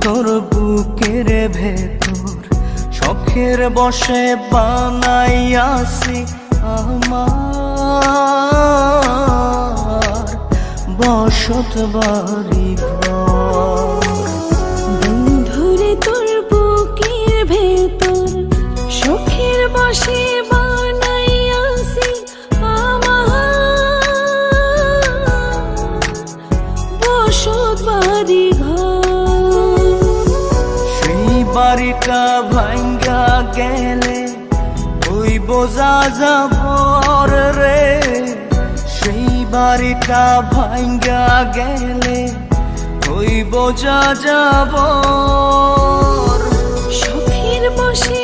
তোর বুকের ভেতর শখের বসে বানাইয়াছি আমার বসত বাড়ি ঘর। বন্ধুরে তোর বুকের ভেতর শখের বসে বানাইয়াছি আমার বসত বাড়ি ঘর। সেই বাড়িটা ভাঙ্গা গেলে ওই বোঝা যাবর রে, সেই বাড়িটা ভাঙ্গা গেলে ওই বোঝা যাবর। শখের বসে